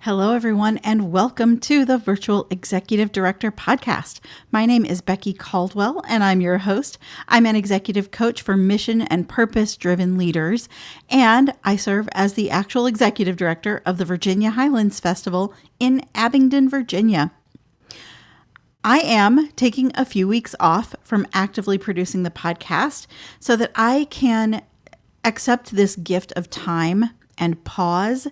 Hello, everyone, and welcome to the Virtual Executive Director Podcast. My name is Becky Caldwell, and I'm your host. I'm an executive coach for mission and purpose-driven leaders, and I serve as the actual executive director of the Virginia Highlands Festival in Abingdon, Virginia. I am taking a few weeks off from actively producing the podcast so that I can accept this gift of time and pause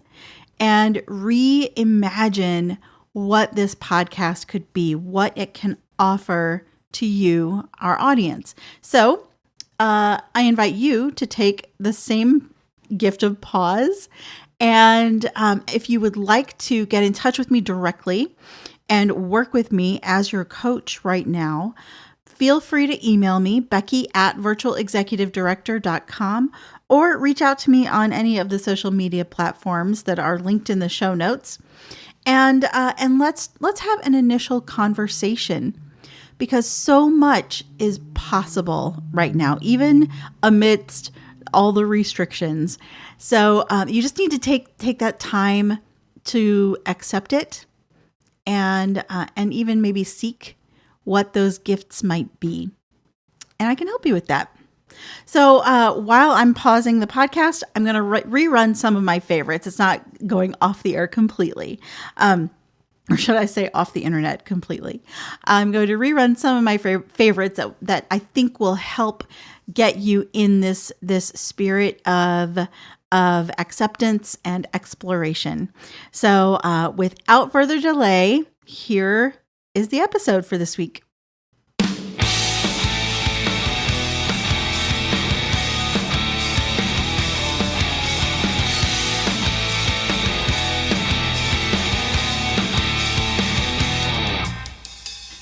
and reimagine what this podcast could be, what it can offer to you, our audience. So I invite you to take the same gift of pause. And if you would like to get in touch with me directly and work with me as your coach right now, feel free to email me, becky@virtualexecutivedirector.com, or reach out to me on any of the social media platforms that are linked in the show notes. And let's have an initial conversation, because so much is possible right now, even amidst all the restrictions. So you just need to take that time to accept it, and even maybe seek what those gifts might be. And I can help you with that. So while I'm pausing the podcast, I'm going to rerun some of my favorites. It's not going off the air completely. Or should I say off the internet completely? I'm going to rerun some of my favorites that I think will help get you in this spirit of acceptance and exploration. So without further delay, here is the episode for this week.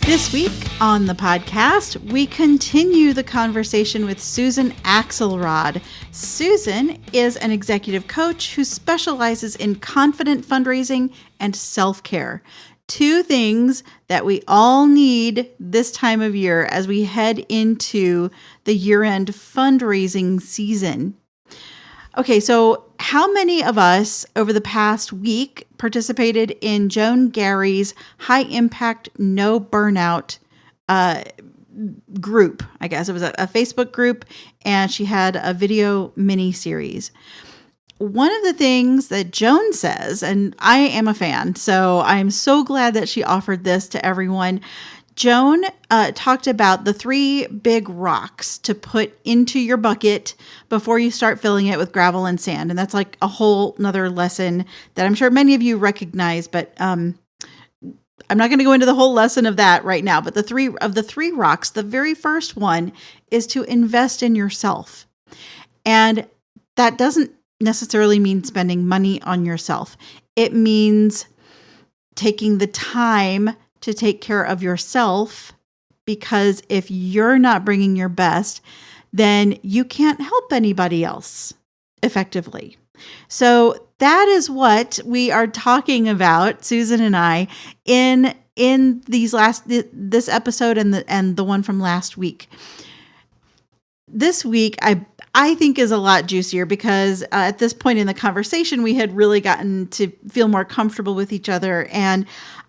This week on the podcast, we continue the conversation with Susan Axelrod. Susan is an executive coach who specializes in confident fundraising and self-care. Two things that we all need this time of year as we head into the year-end fundraising season. Okay, so how many of us over the past week participated in Joan Gary's High Impact, No Burnout group? I guess it was a Facebook group, and she had a video mini series. One of the things that Joan says, and I am a fan, so I'm so glad that she offered this to everyone. Joan talked about the 3 big rocks to put into your bucket before you start filling it with gravel and sand. And that's like a whole nother lesson that I'm sure many of you recognize, but I'm not going to go into the whole lesson of that right now. But the 3 rocks, the very first one is to invest in yourself. And that doesn't necessarily mean spending money on yourself. It means taking the time to take care of yourself, because if you're not bringing your best, then you can't help anybody else effectively. So that is what we are talking about, Susan and I, in this episode and the one from last week. This week, I think is a lot juicier, because at this point in the conversation, we had really gotten to feel more comfortable with each other. And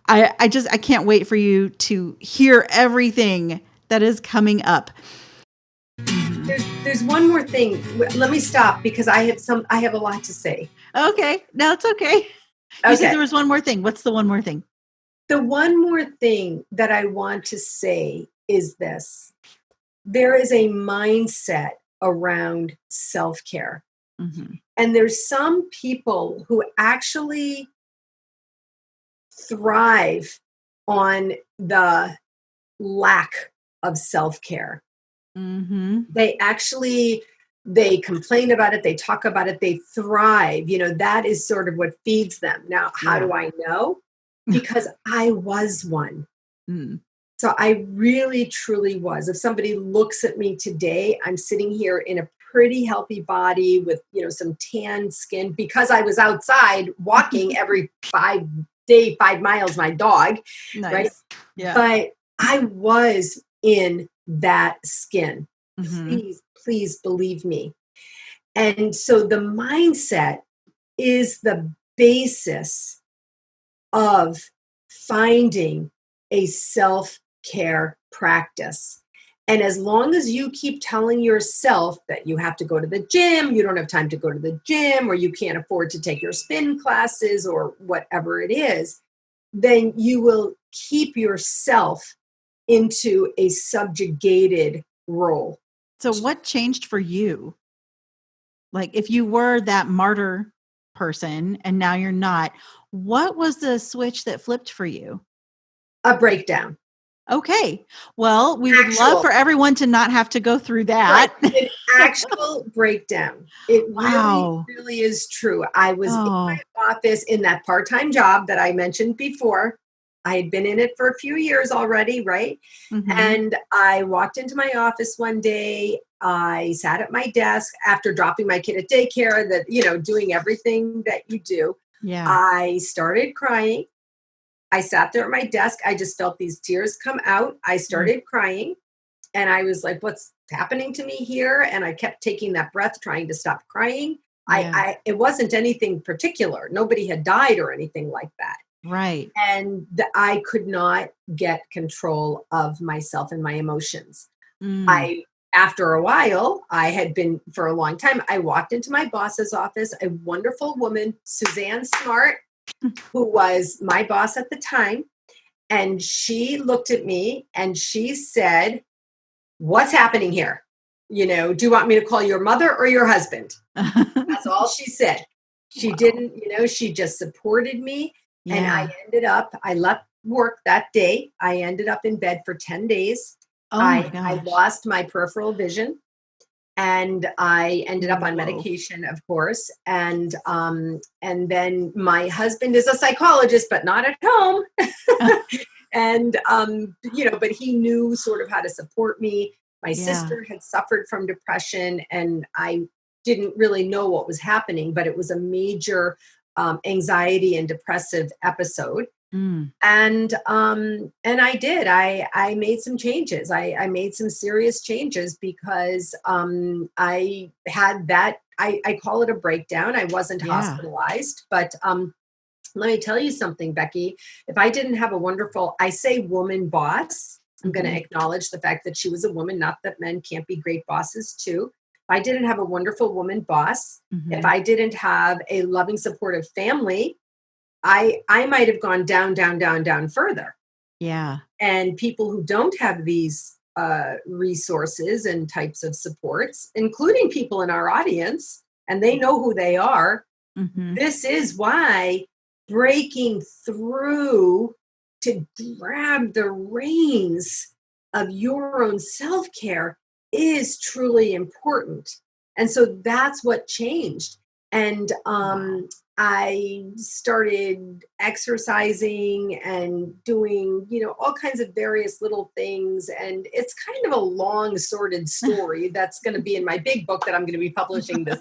I can't wait for you to hear everything that is coming up. There's one more thing. Let me stop, because I have a lot to say. Okay. No, it's okay. You said there was one more thing. What's the one more thing? The one more thing that I want to say is this. There is a mindset around self-care. Mm-hmm. And there's some people who actually thrive on the lack of self-care. Mm-hmm. They complain about it. They talk about it. They thrive. That is sort of what feeds them. Now, how do I know? Because I was one. Mm. So I really, truly was. If somebody looks at me today, I'm sitting here in a pretty healthy body with, some tan skin, because I was outside walking every 5 miles, my dog. Nice. Right? Yeah. But I was in that skin. Mm-hmm. Please believe me. And so the mindset is the basis of finding a self-care practice. And as long as you keep telling yourself that you have to go to the gym, you don't have time to go to the gym, or you can't afford to take your spin classes or whatever it is, then you will keep yourself into a subjugated role. So what changed for you? Like if you were that martyr person and now you're not, what was the switch that flipped for you? A breakdown. Okay. Well, we would love for everyone to not have to go through that. Right. An actual breakdown. It Wow. really is true. I was in Oh. my office in that part-time job that I mentioned before. I had been in it for a few years already, right? Mhm. And I walked into my office one day. I sat at my desk after dropping my kid at daycare, doing everything that you do. Yeah. I started crying. I sat there at my desk. I just felt these tears come out. I started crying. And I was like, what's happening to me here? And I kept taking that breath, trying to stop crying. Yeah. It wasn't anything particular. Nobody had died or anything like that. Right. And I could not get control of myself and my emotions. Mm. After a while, I had been for a long time, I walked into my boss's office, a wonderful woman, Suzanne Smart, who was my boss at the time. And she looked at me and she said, what's happening here? Do you want me to call your mother or your husband? That's all she said. She didn't, she just supported me. Yeah. And I left work that day. I ended up in bed for 10 days. Oh my gosh. I lost my peripheral vision and I ended up on medication, of course. And then my husband is a psychologist, but not at home. And, but he knew sort of how to support me. My sister had suffered from depression and I didn't really know what was happening, but it was a major anxiety and depressive episode. Mm. And I did, I made some changes. I made some serious changes because I had that, I call it a breakdown. I wasn't hospitalized, but let me tell you something, Becky. If I didn't have a wonderful, I say woman boss, I'm going to acknowledge the fact that she was a woman, not that men can't be great bosses too. If I didn't have a wonderful woman boss, if I didn't have a loving, supportive family, I might have gone down, down, down, down further. Yeah. And people who don't have these resources and types of supports, including people in our audience, and they know who they are, this is why breaking through to grab the reins of your own self-care is truly important. And so that's what changed. And I started exercising and doing, all kinds of various little things. And it's kind of a long, sordid story that's going to be in my big book that I'm going to be publishing this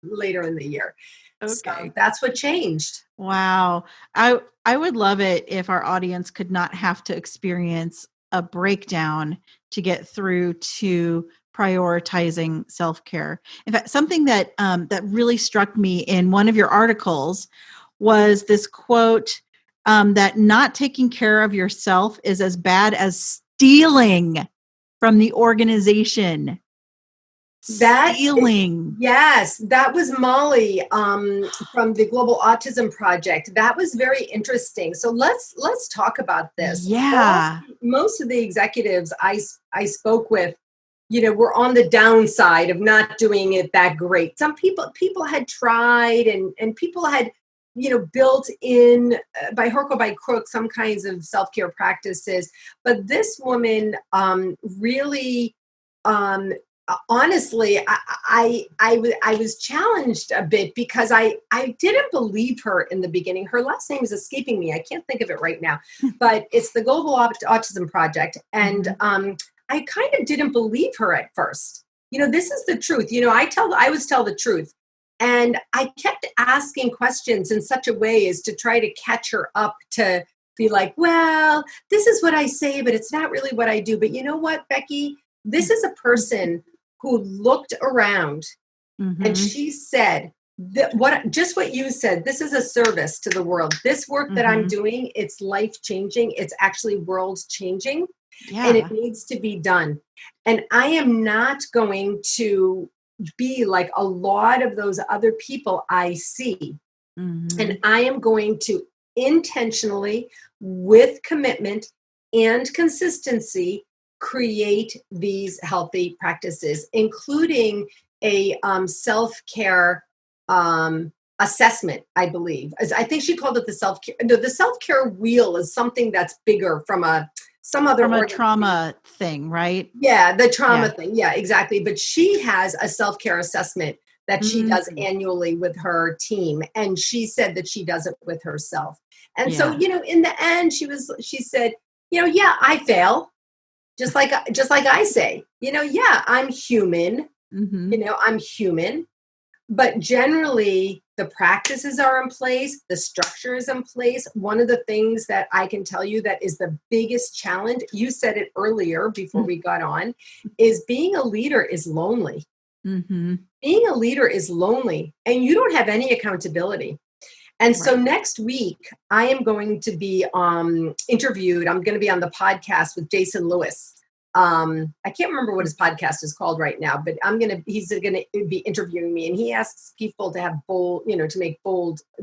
later in the year. Okay. So that's what changed. Wow. I would love it if our audience could not have to experience a breakdown to get through to prioritizing self-care. In fact, something that that really struck me in one of your articles was this quote that not taking care of yourself is as bad as stealing from the organization. Stealing. Yes, that was Molly from the Global Autism Project. That was very interesting. So let's talk about this. Yeah. Most of the executives I spoke with, were on the downside of not doing it that great. Some people had tried and people had, built in by hook or by crook some kinds of self-care practices. But this woman really honestly, I was challenged a bit because I didn't believe her in the beginning. Her last name is escaping me. I can't think of it right now, but it's the Global Autism Project. And I kind of didn't believe her at first. This is the truth. I always tell the truth. And I kept asking questions in such a way as to try to catch her up to be like, well, this is what I say, but it's not really what I do. But you know what, Becky? This is a person who looked around and she said, What you said, this is a service to the world. This work that I'm doing, it's life changing. It's actually world changing, and it Yeah. needs to be done. And I am not going to be like a lot of those other people I see. And I am going to intentionally, with commitment and consistency, create these healthy practices, including a self-care assessment, I believe. I think she called it the self-care. No, the self-care wheel is something that's bigger from some other From a organization. trauma thing, right? Yeah, the trauma thing. Yeah, exactly. But she has a self-care assessment that she does annually with her team. And she said that she does it with herself. And so, in the end, she said, yeah, I fail. Just like I say, yeah, I'm human. I'm human. But generally, the practices are in place, the structure is in place. One of the things that I can tell you that is the biggest challenge, you said it earlier before we got on, is being a leader is lonely. Being a leader is lonely, and you don't have any accountability. And so next week, I am going to be interviewed. I'm going to be on the podcast with Jason Lewis. I can't remember what his podcast is called right now, but he's going to be interviewing me, and he asks people to have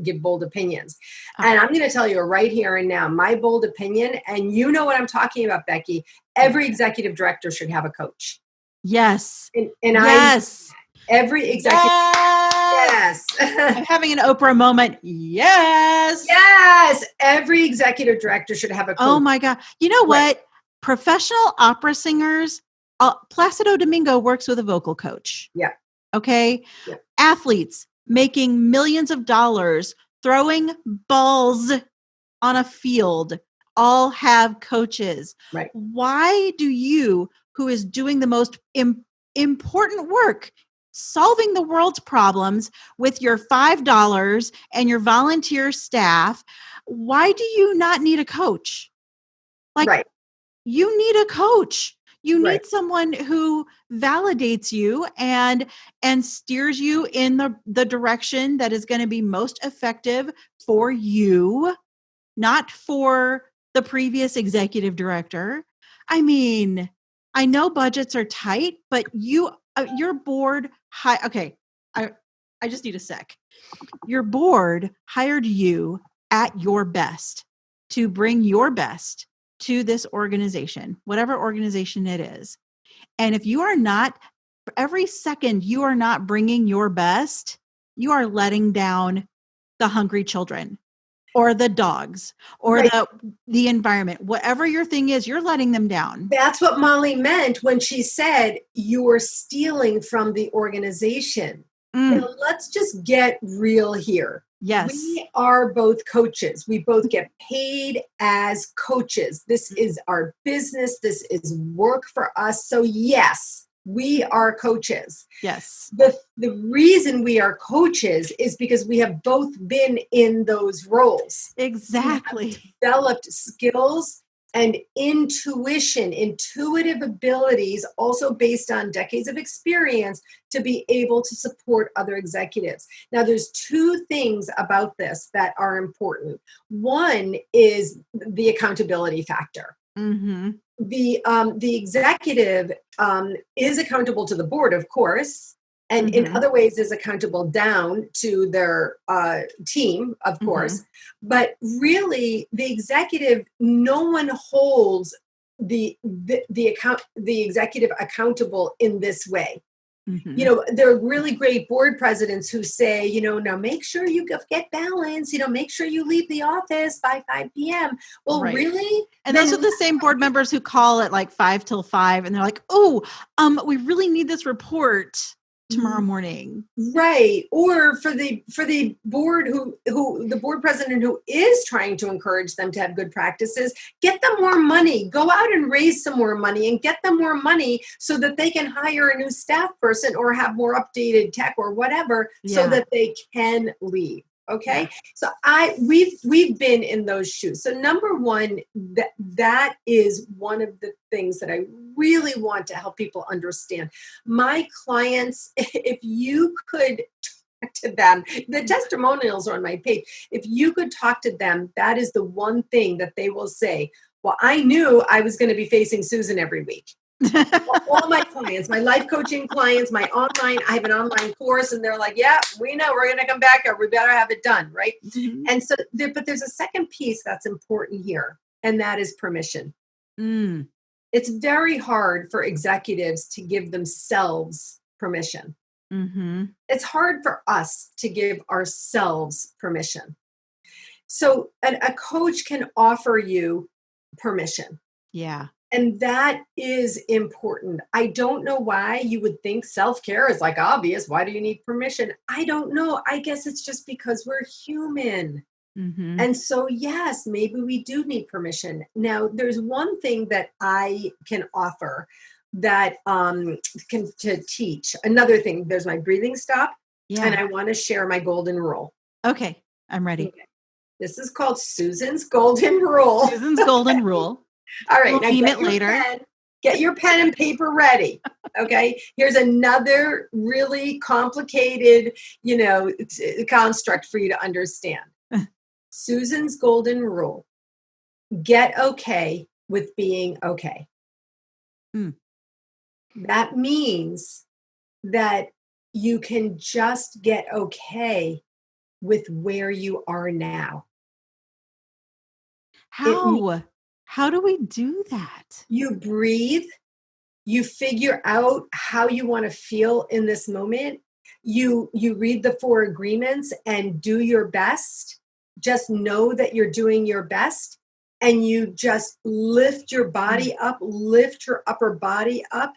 give bold opinions. And I'm going to tell you right here and now, my bold opinion, and you know what I'm talking about, Becky, every executive director should have a coach. Yes. And yes. Every executive. Yes. I'm having an Oprah moment. Yes. Yes. Every executive director should have a coach. Oh my God. You know what? Professional opera singers, Placido Domingo works with a vocal coach. Yeah. Okay. Yeah. Athletes making millions of dollars, throwing balls on a field, all have coaches. Right. Why do you, who is doing the most important work, solving the world's problems with your $5 and your volunteer staff, why do you not need a coach? You need a coach. You need someone who validates you and steers you in the direction that is going to be most effective for you, not for the previous executive director. I mean, I know budgets are tight, but your board okay, I just need a sec. Your board hired you at your best to bring your best to this organization, whatever organization it is. And if you are not, every second you are not bringing your best, you are letting down the hungry children or the dogs or the environment. Whatever your thing is, you're letting them down. That's what Molly meant when she said you're stealing from the organization. Now, let's just get real here. Yes. We are both coaches. We both get paid as coaches. This is our business. This is work for us. So yes, we are coaches. Yes. The reason we are coaches is because we have both been in those roles. Exactly. We have developed skills and intuitive abilities, also based on decades of experience, to be able to support other executives. Now, there's two things about this that are important. One is the accountability factor. The executive is accountable to the board, of course, and in other ways is accountable down to their team, of course. But really, the executive, no one holds the executive accountable in this way. There are really great board presidents who say, now make sure you get balance, make sure you leave the office by 5 p.m. Well, really? And those are the same board members who call at like 5 till 5 and they're like, we really need this report tomorrow morning. Right. Or for the board who the board president who is trying to encourage them to have good practices, get them more money, go out and raise some more money and get them more money so that they can hire a new staff person or have more updated tech or whatever so that they can leave. Okay. So we've been in those shoes. So number one, that is one of the things that I really want to help people understand. My clients, if you could to them, the testimonials are on my page. If you could talk to them, that is the one thing that they will say. Well, I knew I was going to be facing Susan every week. All my clients, my life coaching clients, I have an online course, and they're like, yeah, we know we're going to come back here. We better have it done. Right. Mm-hmm. And so, but there's a second piece that's important here, and that is permission. It's very hard for executives to give themselves permission. Mm-hmm. It's hard for us to give ourselves permission. So a coach can offer you permission. Yeah. And that is important. I don't know why you would think self-care is like obvious. Why do you need permission? I don't know. I guess it's just because we're human. Mm-hmm. And so, yes, maybe we do need permission. Now, there's one thing that I can offer that to teach. Another thing, there's my breathing stop. Yeah. And I want to share my golden rule. Okay, I'm ready. Okay. This is called Susan's golden rule. Susan's golden rule. All right, we'll name it later. Get your pen and paper ready. Okay, here's another really complicated, construct for you to understand. Susan's golden rule: get okay with being okay. That means that you can just get okay with where you are now. How do we do that? You breathe. You figure out how you want to feel in this moment. You read the 4 agreements and do your best. Just know that you're doing your best. And you just lift your body up, lift your upper body up.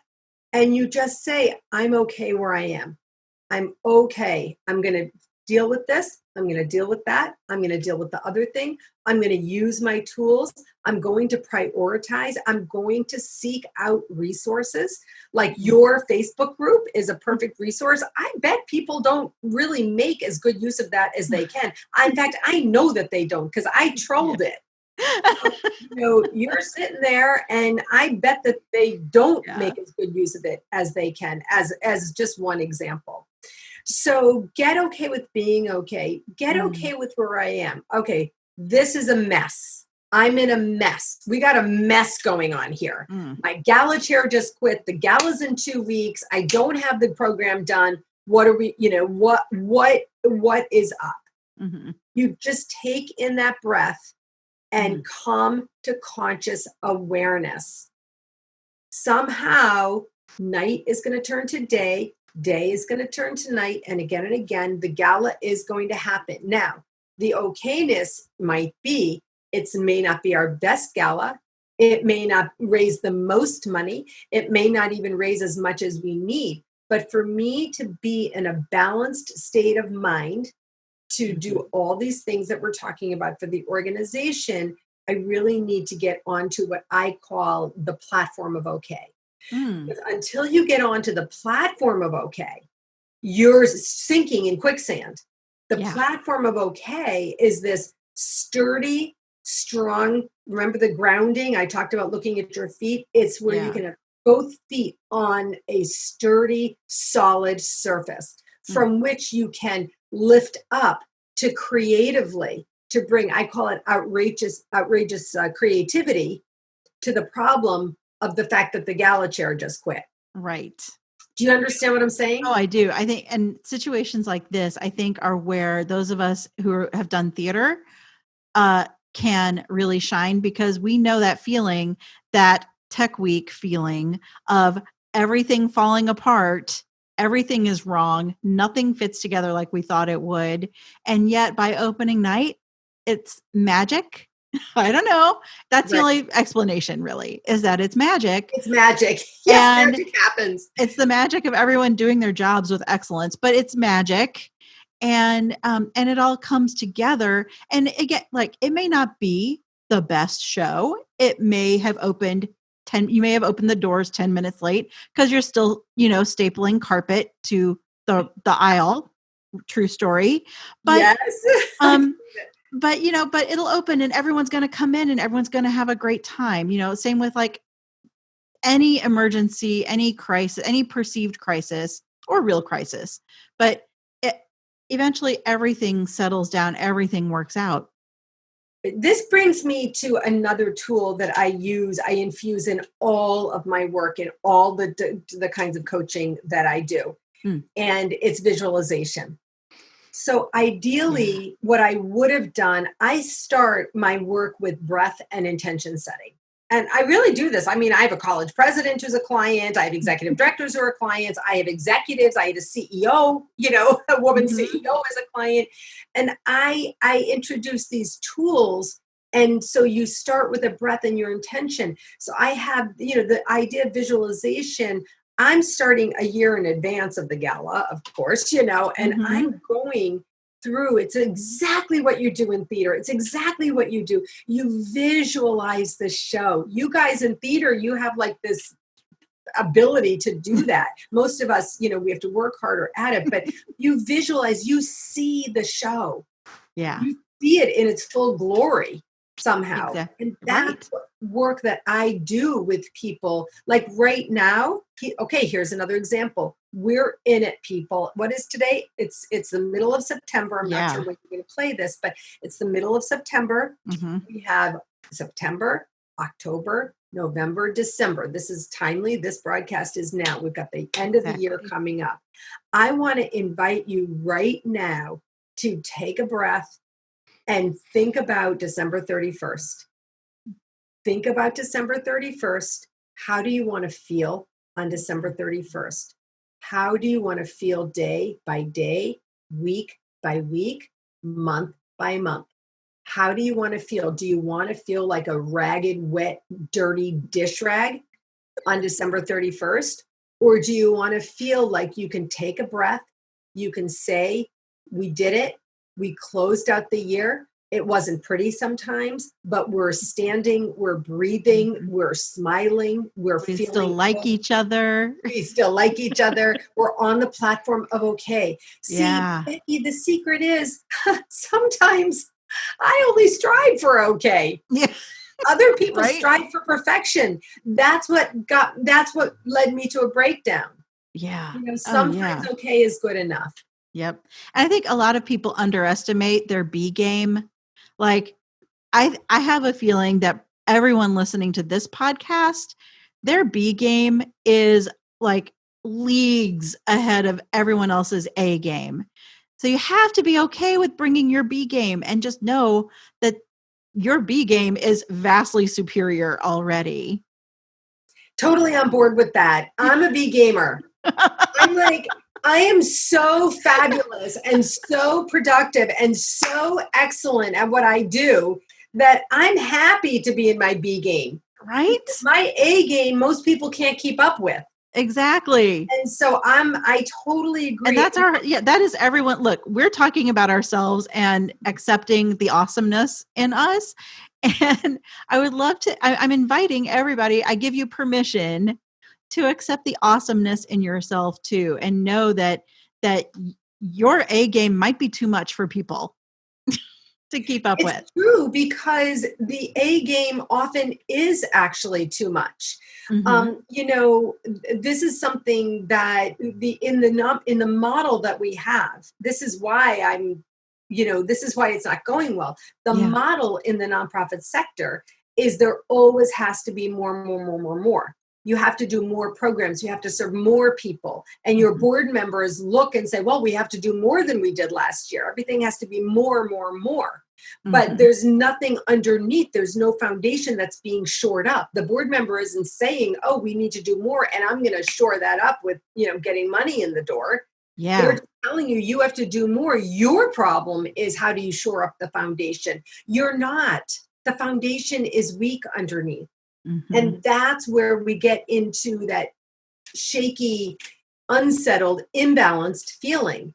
And you just say, I'm okay where I am. I'm okay. I'm going to deal with this. I'm going to deal with that. I'm going to deal with the other thing. I'm going to use my tools. I'm going to prioritize. I'm going to seek out resources. Like your Facebook group is a perfect resource. I bet people don't really make as good use of that as they can. In fact, I know that they don't, because I trolled it. You're sitting there, and I bet that they don't make as good use of it as they can, as just one example. So get okay with being okay. Get okay with where I am. Okay, this is a mess. I'm in a mess. We got a mess going on here. My gala chair just quit. The gala's in 2 weeks. I don't have the program done. What are we, what is up? Mm-hmm. You just take in that breath and come to conscious awareness. Somehow, night is going to turn to day. Day is going to turn to night, and again, the gala is going to happen. Now, the okayness might be, it may not be our best gala. It may not raise the most money. It may not even raise as much as we need. But for me to be in a balanced state of mind, to do all these things that we're talking about for the organization, I really need to get onto what I call the platform of okay. Because until you get onto the platform of okay, you're sinking in quicksand. The platform of okay is this sturdy, strong, remember the grounding? I talked about looking at your feet. It's where you can have both feet on a sturdy, solid surface from which you can lift up to creatively, to bring, I call it outrageous creativity to the problem of the fact that the gala chair just quit. Right. Do you understand what I'm saying? Oh, I do. I think, and situations like this, I think, are where those of us who have done theater can really shine, because we know that feeling, that tech week feeling of everything falling apart. Everything is wrong. Nothing fits together like we thought it would. And yet by opening night, it's magic. I don't know. That's the only explanation, really, is that it's magic. It's magic. Yes, magic happens. It's the magic of everyone doing their jobs with excellence, but it's magic. And it all comes together. And again, like, it may not be the best show. It may have opened you may have opened the doors 10 minutes late because you're still, stapling carpet to the aisle. True story. But yes. But it'll open and everyone's going to come in and everyone's going to have a great time. Same with like any emergency, any crisis, any perceived crisis or real crisis. But eventually everything settles down, everything works out. This brings me to another tool that I infuse in all of my work and all the kinds of coaching that I do. And it's visualization. So ideally, what I would have done, I start my work with breath and intention setting. And I really do this. I mean, I have a college president who's a client. I have executive directors who are clients. I have executives. I have a CEO, a woman CEO as a client. And I introduce these tools. And so you start with a breath and your intention. So I have, the idea of visualization. I'm starting a year in advance of the gala, of course, and I'm going through. It's exactly what you do in theater. It's exactly what you do. You visualize the show. You guys in theater, you have like this ability to do that. Most of us, we have to work harder at it, but you visualize, you see the show. Yeah. You see it in its full glory somehow. Exactly. And that's work that I do with people. Like right now, here's another example. We're in it, people. What is today? It's the middle of September. I'm not sure when you're going to play this, but it's the middle of September. We have September, October, November, December. This is timely. This broadcast is now. We've got the end of the year coming up. I want to invite you right now to take a breath and think about December 31st. Think about December 31st. How do you want to feel on December 31st? How do you want to feel day by day, week by week, month by month? How do you want to feel? Do you want to feel like a ragged, wet, dirty dish rag on December 31st? Or do you want to feel like you can take a breath? You can say, we did it. We closed out the year. It wasn't pretty sometimes, but we're standing, we're breathing, we're smiling, we still like each other. We still like each other. We're on the platform of okay. See, Becky, the secret is sometimes I only strive for okay. Yeah. Other people strive for perfection. That's what led me to a breakdown. Yeah. Sometimes okay is good enough. Yep. And I think a lot of people underestimate their B game. Like I have a feeling that everyone listening to this podcast, their B game is like leagues ahead of everyone else's A game. So you have to be okay with bringing your B game and just know that your B game is vastly superior already. Totally on board with that. I'm a B gamer. I'm like, I am so fabulous and so productive and so excellent at what I do that I'm happy to be in my B game. Right? My A game, most people can't keep up with. Exactly. And so I totally agree. And that's that is everyone. Look, we're talking about ourselves and accepting the awesomeness in us. And I would love to, I'm inviting everybody, I give you permission to accept the awesomeness in yourself too, and know that your A game might be too much for people to keep up with. It's true, because the A game often is actually too much. This is something that in the model that we have, this is why this is why it's not going well. The model in the nonprofit sector is there always has to be more. You have to do more programs. You have to serve more people. And your board members look and say, well, we have to do more than we did last year. Everything has to be more. But there's nothing underneath. There's no foundation that's being shored up. The board member isn't saying, oh, we need to do more, and I'm going to shore that up with, getting money in the door. Yeah. They're telling you have to do more. Your problem is, how do you shore up the foundation? You're not. The foundation is weak underneath. And that's where we get into that shaky, unsettled, imbalanced feeling.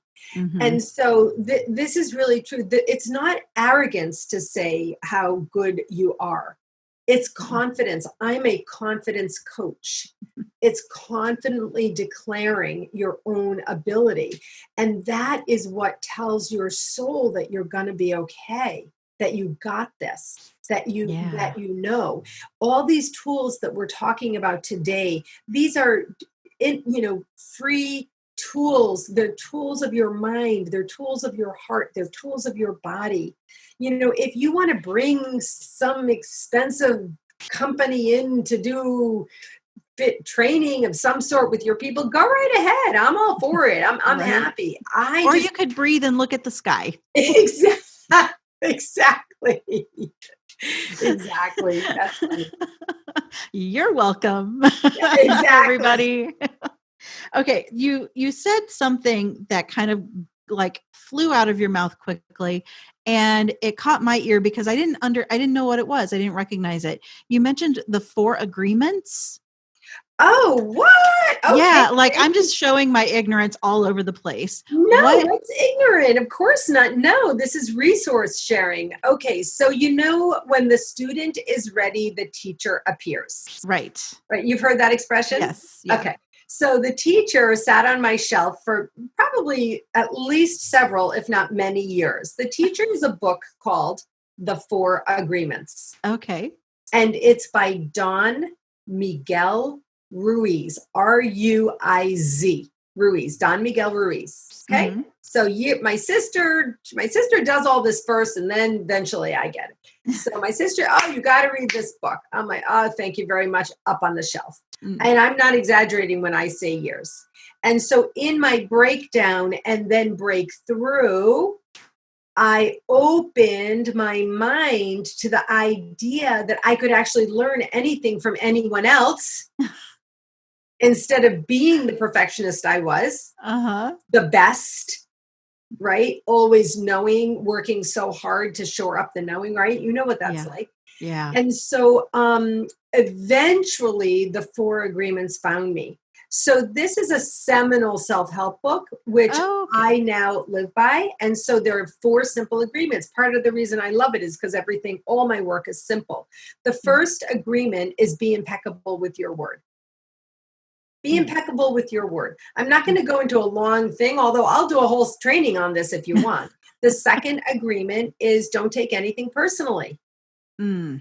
And so this is really true. It's not arrogance to say how good you are. It's confidence. I'm a confidence coach. It's confidently declaring your own ability. And that is what tells your soul that you're going to be okay, that you got this, that you all these tools that we're talking about today. These are free tools. They're tools of your mind. They're tools of your heart. They're tools of your body. If you want to bring some expensive company in to do fit training of some sort with your people, go right ahead. I'm all for it. I'm Right. happy. You could breathe and look at the sky. Exactly. Exactly. That's funny. You're welcome. Yeah, exactly. Everybody. Okay, you said something that kind of like flew out of your mouth quickly, and it caught my ear because I didn't know what it was. I didn't recognize it. You mentioned the 4 agreements. Oh, what? Okay. Yeah, like I'm just showing my ignorance all over the place. No, what's ignorant? Of course not. No, this is resource sharing. Okay, so when the student is ready, the teacher appears. Right. Right. You've heard that expression? Yes. Yeah. Okay. So the teacher sat on my shelf for probably at least several, if not many years. The teacher is a book called The 4 Agreements. Okay. And it's by Don Miguel Ruiz, Ruiz, Ruiz, Don Miguel Ruiz. Okay. Mm-hmm. So my sister does all this first, and then eventually I get it. So my sister, you got to read this book. I'm like, thank you very much, up on the shelf. Mm-hmm. And I'm not exaggerating when I say years. And so in my breakdown and then breakthrough, I opened my mind to the idea that I could actually learn anything from anyone else instead of being the perfectionist I was, the best, right? Always knowing, working so hard to shore up the knowing, right? You know what that's like. Yeah. And so eventually the 4 agreements found me. So this is a seminal self-help book, which I now live by. And so there are 4 simple agreements. Part of the reason I love it is because all my work is simple. The first agreement is be impeccable with your word. Be impeccable with your word. I'm not going to go into a long thing, although I'll do a whole training on this if you want. The second agreement is don't take anything personally. Oh,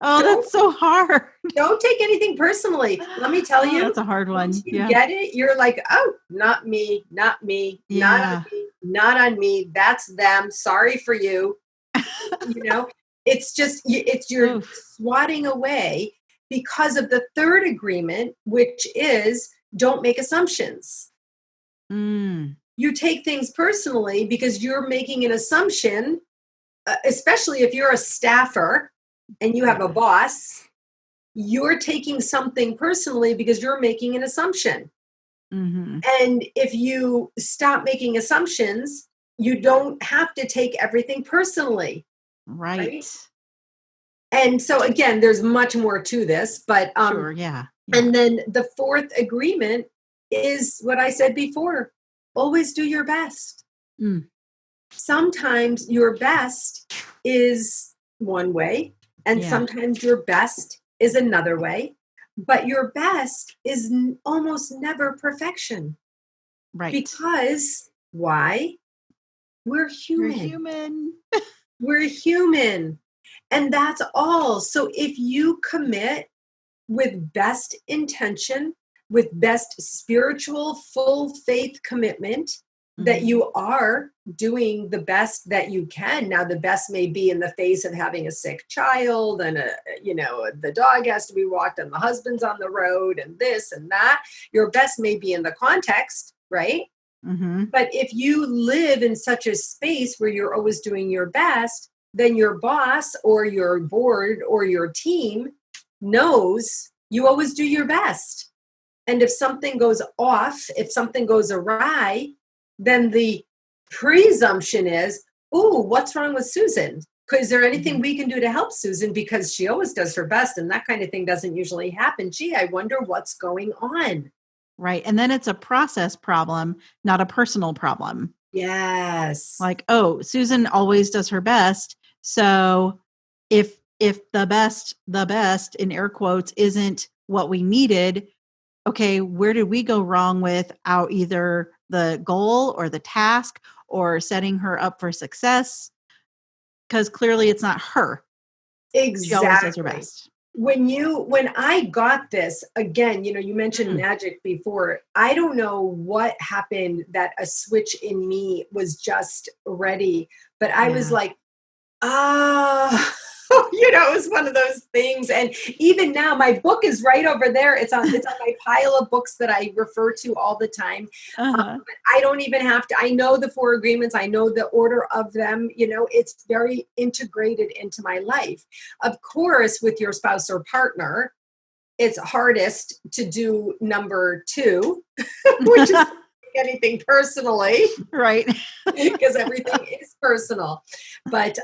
that's so hard. Don't take anything personally. Let me tell you. That's a hard one. Once you get it, you're like, not me, not me, not on me, not on me. That's them. Sorry for you. It's just, you're swatting away because of the third agreement, which is don't make assumptions. You take things personally because you're making an assumption, especially if you're a staffer and you have a boss, you're taking something personally because you're making an assumption. Mm-hmm. And if you stop making assumptions, you don't have to take everything personally. Right? And so again, there's much more to this, but sure, yeah. And then the 4th agreement is what I said before. Always do your best. Sometimes your best is one way, and sometimes your best is another way, but your best is almost never perfection. Right. Because why? We're human. We're human. And that's all. So if you commit with best intention, with best spiritual, full faith commitment, that you are doing the best that you can. Now, the best may be in the face of having a sick child and the dog has to be walked and the husband's on the road and this and that. Your best may be in the context, right? Mm-hmm. But if you live in such a space where you're always doing your best, then your boss or your board or your team knows you always do your best. And if something goes off, if something goes awry, then the presumption is, what's wrong with Susan? Is there anything we can do to help Susan? Because she always does her best and that kind of thing doesn't usually happen. Gee, I wonder what's going on. Right. And then it's a process problem, not a personal problem. Yes. Like, Susan always does her best. So if the best in air quotes isn't what we needed, okay, where did we go wrong with either the goal or the task or setting her up for success? Because clearly it's not her. Exactly. She always does her best. when I got this, again, you mentioned magic before. I don't know what happened, that a switch in me was just ready, but I was like, ah, it was one of those things. And even now, my book is right over there. It's on my pile of books that I refer to all the time. But I don't even have to. I know the 4 agreements. I know the order of them. It's very integrated into my life. Of course, with your spouse or partner, it's hardest to do number 2, which is anything personally, right? Because everything is personal. But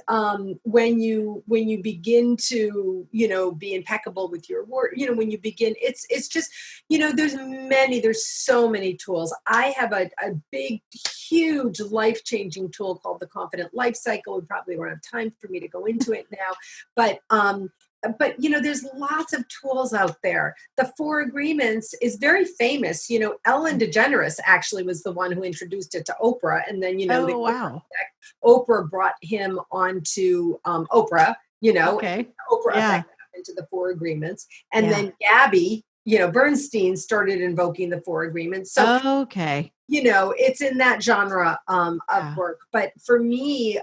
when you begin to be impeccable with your word, when you begin, it's just there's so many tools. I have a big, huge, life-changing tool called the Confident Life Cycle. We probably won't have time for me to go into it now, but there's lots of tools out there. The 4 agreements is very famous. Ellen DeGeneres actually was the one who introduced it to Oprah. And then, wow. Oprah brought him onto Oprah, Okay. Oprah affected him into the 4 agreements. And then Gabby, Bernstein started invoking the 4 agreements. So, okay. It's in that genre of work. But for me,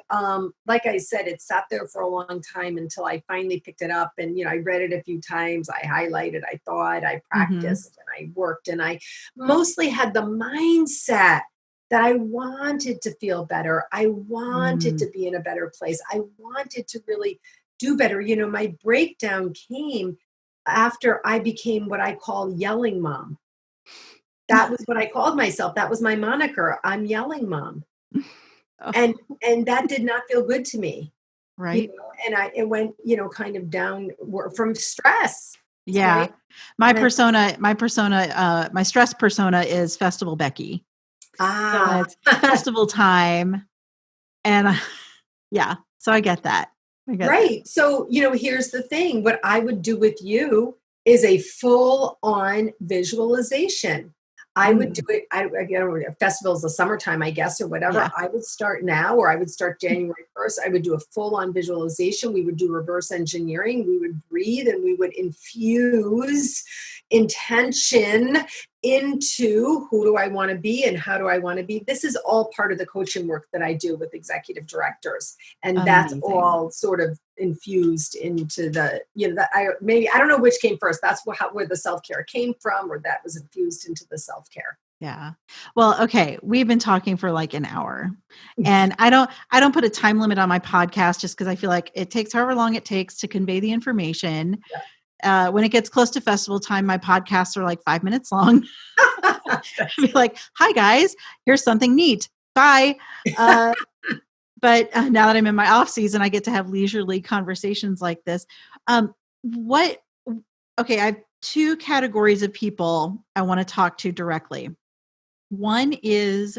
like I said, it sat there for a long time until I finally picked it up. And, I read it a few times. I highlighted, I thought, I practiced, and I worked. And I mostly had the mindset that I wanted to feel better. I wanted to be in a better place. I wanted to really do better. My breakdown came after I became what I call yelling mom. That was what I called myself. That was my moniker. I'm yelling mom. And that did not feel good to me. Right. And it went, kind of down from stress. Yeah. Right? My stress persona is Festival Becky. So it's festival time. And so I get that. Right. So, here's the thing. What I would do with you is a full-on visualization. I would do it. Festivals, the summertime, I guess, or whatever. Yeah. I would start now, or I would start January 1st. I would do a full-on visualization. We would do reverse engineering. We would breathe, and we would infuse intention into who do I want to be and how do I want to be. This is all part of the coaching work that I do with executive directors, and that's all sort of infused into the I don't know which came first. That's where the self-care came from, or that was infused into the self-care. Yeah. Well, okay. We've been talking for like an hour, and I don't put a time limit on my podcast just because I feel like it takes however long it takes to convey the information. Yeah. When it gets close to festival time, my podcasts are like 5 minutes long. I'd be like, hi guys, here's something neat. Bye. But now that I'm in my off season, I get to have leisurely conversations like this. I have 2 categories of people I want to talk to directly. One is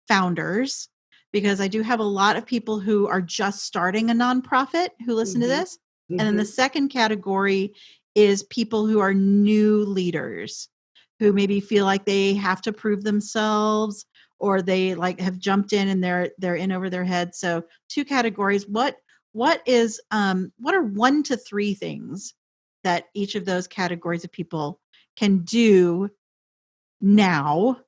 founders, because I do have a lot of people who are just starting a nonprofit who listen to this. And then the second category is people who are new leaders who maybe feel like they have to prove themselves, or they like have jumped in and they're in over their head. So 2 categories. What are 1 to 3 things that each of those categories of people can do now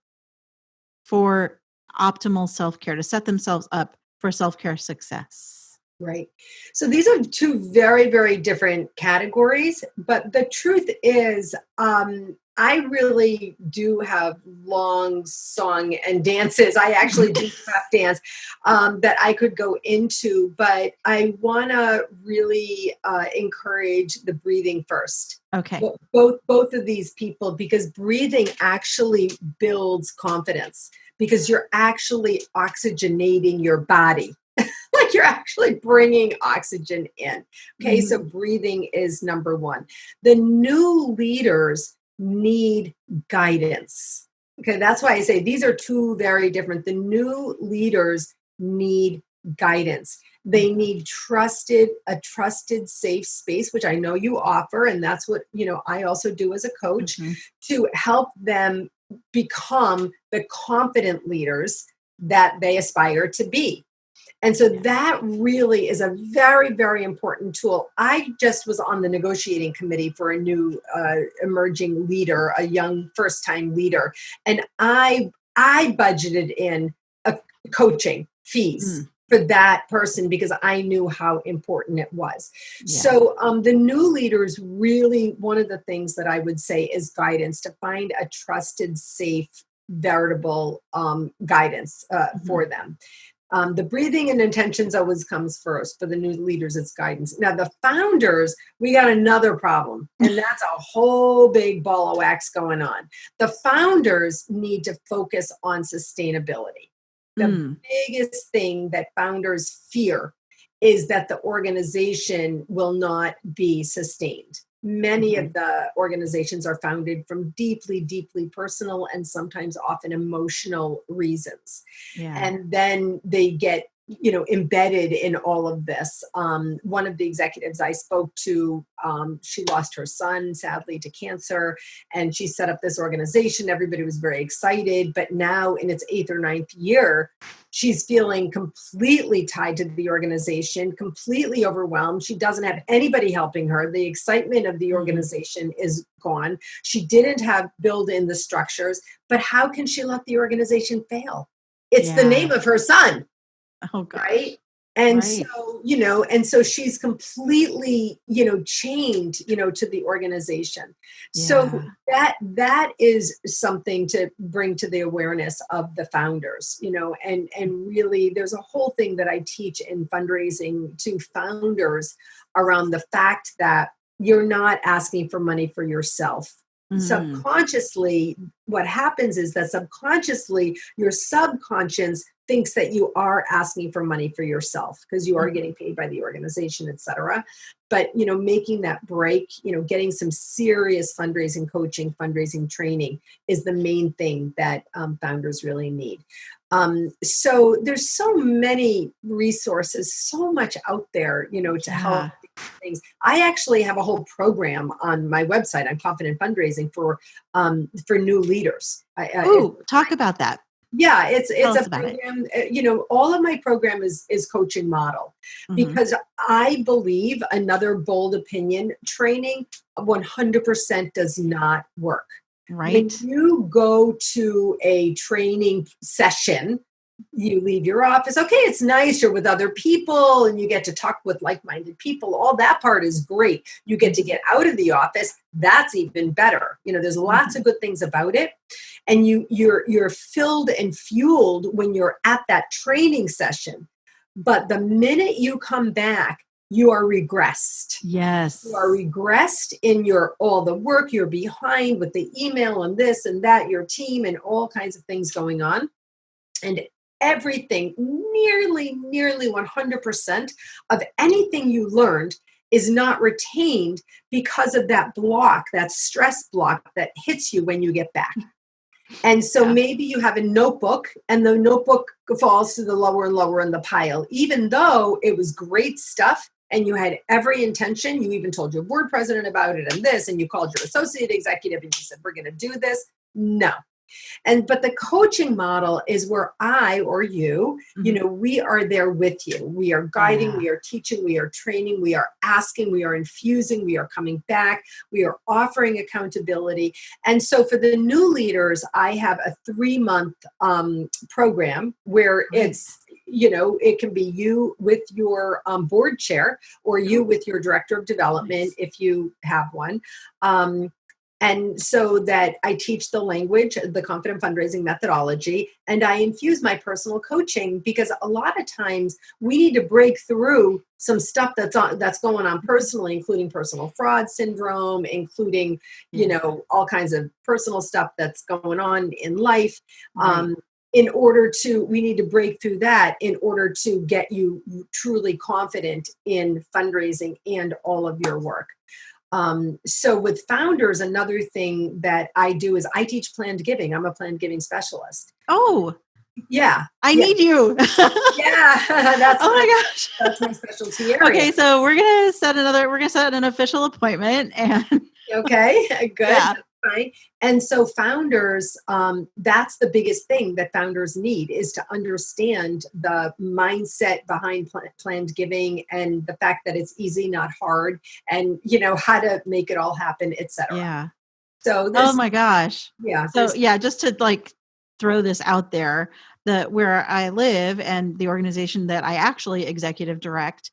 for optimal self-care, to set themselves up for self-care success? Right. So these are 2 very, very different categories, but the truth is, I really do have long song and dances. I actually do tap dance that I could go into, but I want to really encourage the breathing first. Okay. Both of these people, because breathing actually builds confidence, because you're actually oxygenating your body. Like you're actually bringing oxygen in. Okay, so breathing is number 1. The new leaders need guidance. Okay, that's why I say these are 2 very different. The new leaders need guidance. They need a trusted, safe space, which I know you offer. And that's what, I also do as a coach, to help them become the confident leaders that they aspire to be. And so that really is a very, very important tool. I just was on the negotiating committee for a new emerging leader, a young first-time leader, and I budgeted in a coaching fees for that person because I knew how important it was. Yeah. So the new leaders, really, one of the things that I would say is guidance, to find a trusted, safe, veritable guidance for them. The breathing and intentions always comes first. For the new leaders, it's guidance. Now, the founders, we got another problem, and that's a whole big ball of wax going on. The founders need to focus on sustainability. The biggest thing that founders fear is that the organization will not be sustained. Many of the organizations are founded from deeply, deeply personal and sometimes often emotional reasons. Yeah. And then they get, embedded in all of this. One of the executives I spoke to, she lost her son, sadly, to cancer, and she set up this organization. Everybody was very excited, but now in its 8th or 9th year, she's feeling completely tied to the organization, completely overwhelmed. She doesn't have anybody helping her. The excitement of the organization is gone. She didn't build in the structures, but how can she let the organization fail? It's the name of her son. Oh, gosh. Right. And so, and so she's completely, chained, to the organization. Yeah. So that is something to bring to the awareness of the founders, and really there's a whole thing that I teach in fundraising to founders around the fact that you're not asking for money for yourself. Subconsciously, what happens is that subconsciously your subconscious thinks that you are asking for money for yourself because you are getting paid by the organization, et cetera. But, making that break, getting some serious fundraising coaching, fundraising training is the main thing that founders really need. So there's so many resources, so much out there, to help things. I actually have a whole program on my website. I'm Confident Fundraising for new leaders. Talk about that. Yeah, it's a program. All of my program is coaching model because I believe, another bold opinion, training 100% does not work. Right. When you go to a training session, you leave your office. Okay, it's nice. You're with other people and you get to talk with like-minded people. All that part is great. You get to get out of the office. That's even better. There's lots of good things about it. And you're filled and fueled when you're at that training session. But the minute you come back, you are regressed. Yes. You are regressed in all the work. You're behind with the email and this and that, your team and all kinds of things going on. And everything, nearly 100% of anything you learned is not retained because of that block, that stress block that hits you when you get back. And so maybe you have a notebook and the notebook falls to the lower and lower in the pile, even though it was great stuff and you had every intention. You even told your board president about it and this, and you called your associate executive and you said, we're going to do this. No. But the coaching model is where I or you, we are there with you. We are guiding, we are teaching, we are training, we are asking, we are infusing, we are coming back, we are offering accountability. And so for the new leaders, I have a 3-month program where it's, it can be you with your board chair or you with your director of development if you have one. And so that I teach the language, the confident fundraising methodology, and I infuse my personal coaching because a lot of times we need to break through some stuff that's going on personally, including personal fraud syndrome, including, all kinds of personal stuff that's going on in life. Right. We need to break through that in order to get you truly confident in fundraising and all of your work. So with founders, another thing that I do is I teach planned giving. I'm a planned giving specialist. Oh, yeah. I need you. Yeah. My gosh. That's my specialty area. Okay. So we're going to set an official appointment and okay, good. Yeah. Right. And so founders, that's the biggest thing that founders need, is to understand the mindset behind planned giving, and the fact that it's easy, not hard, and how to make it all happen, etc. Yeah. So Oh there's my gosh. So there's yeah, just to like throw this out there, where I live and the organization that I actually executive direct,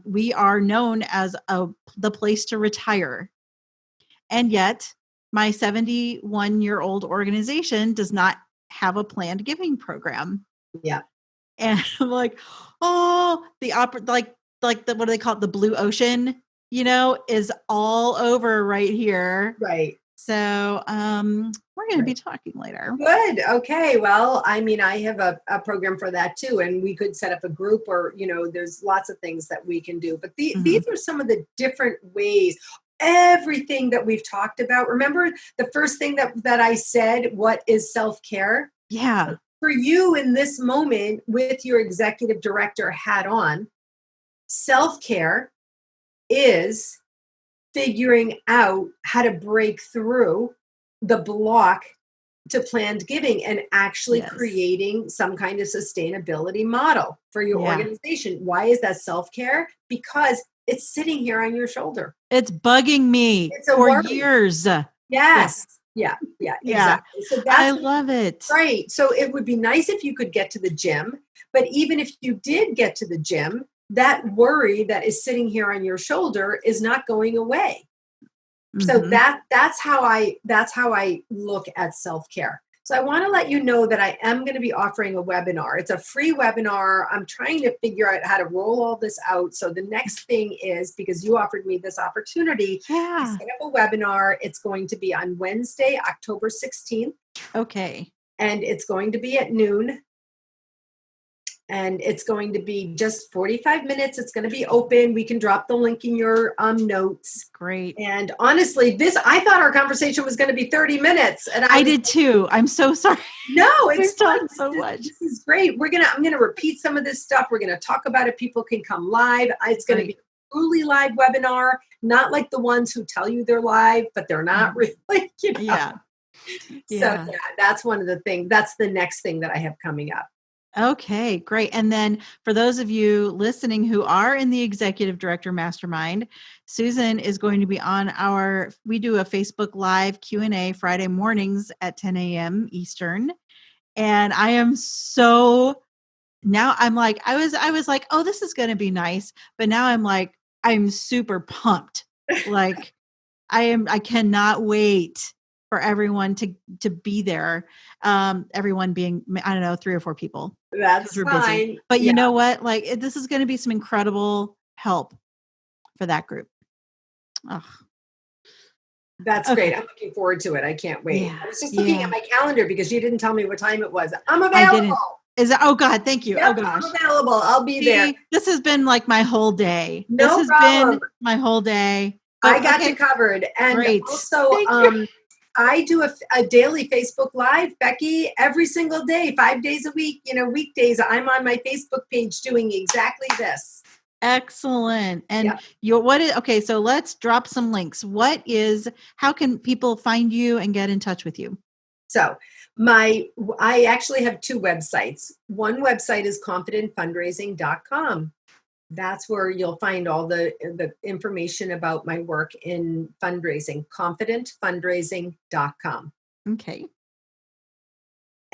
we are known as the place to retire. And yet my 71-year-old organization does not have a planned giving program. yeah. And I'm like, oh, like the, what do they call it? The blue ocean, is all over right here. Right. So we're going to be talking later. Good. Okay. Well, I mean, I have a program for that too, and we could set up a group, or there's lots of things that we can do. But these are some of the different ways. Everything that we've talked about. Remember the first thing that I said, what is self-care? Yeah. For you in this moment, with your executive director hat on, self-care is figuring out how to break through the block to planned giving, and actually creating some kind of sustainability model for your organization. Why is that self-care? Because it's sitting here on your shoulder. It's bugging me for years. Yes. Yeah, exactly. So I love it. Right. So it would be nice if you could get to the gym, but even if you did get to the gym, that worry that is sitting here on your shoulder is not going away. So that's how I look at self-care. So I want to let you know that I am going to be offering a webinar. It's a free webinar. I'm trying to figure out how to roll all this out. So the next thing is, because you offered me this opportunity, to set up a webinar. It's going to be on Wednesday, October 16th. Okay. And it's going to be at noon. And it's going to be just 45 minutes. It's going to be open. We can drop the link in your notes. Great. And honestly, I thought our conversation was going to be 30 minutes. And I did too. I'm so sorry. No, it's fun. So much. This is great. I'm going to repeat some of this stuff. We're going to talk about it. People can come live. It's going to be a truly live webinar, not like the ones who tell you they're live, but they're not really. Yeah. So that's one of the things. That's the next thing that I have coming up. Okay, great. And then for those of you listening who are in the Executive Director Mastermind, Susan is going to be on we do a Facebook Live Q&A Friday mornings at 10 a.m. Eastern. And I am now I'm like, I was like, oh, this is going to be nice. But now I'm like, I'm super pumped. Like I cannot wait for everyone to be there. Everyone being, I don't know, 3 or 4 people. That's fine. Busy. But you know what? Like this is going to be some incredible help for that group. Oh. That's great. I'm looking forward to it. I can't wait. Yeah. I was just looking at my calendar because you didn't tell me what time it was. I'm available. Oh God, thank you. Yep, oh gosh. I'm available. I'll be there. This has been like my whole day. No this has problem. been my whole day. I got you covered. And also, I do a daily Facebook Live, Becky, every single day, 5 days a week, weekdays. I'm on my Facebook page doing exactly this. Excellent. And okay, so let's drop some links. How can people find you and get in touch with you? So I actually have 2 websites. One website is confidentfundraising.com. That's where you'll find all the information about my work in fundraising, confidentfundraising.com. Okay.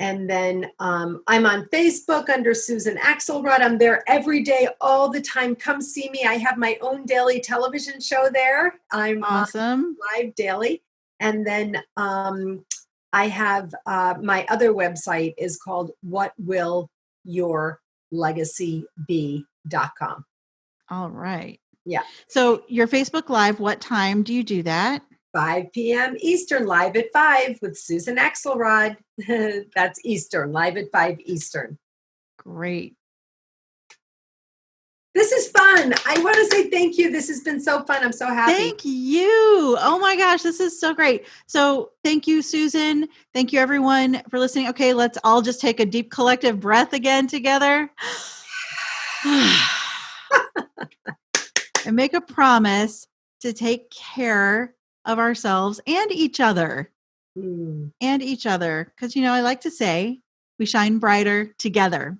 And then I'm on Facebook under Susan Axelrod. I'm there every day, all the time. Come see me. I have my own daily television show there. I'm awesome. Live daily. And then I have my other website is called whatwillyourlegacybe.com. All right. Yeah. So your Facebook Live, what time do you do that? 5 p.m. Eastern, live at 5 with Susan Axelrod. That's Eastern, live at 5 Eastern. Great. This is fun. I want to say thank you. This has been so fun. I'm so happy. Thank you. Oh my gosh, this is so great. So thank you, Susan. Thank you, everyone, for listening. Okay, let's all just take a deep collective breath again together. And make a promise to take care of ourselves and each other. Mm. And each other. Because, I like to say we shine brighter together.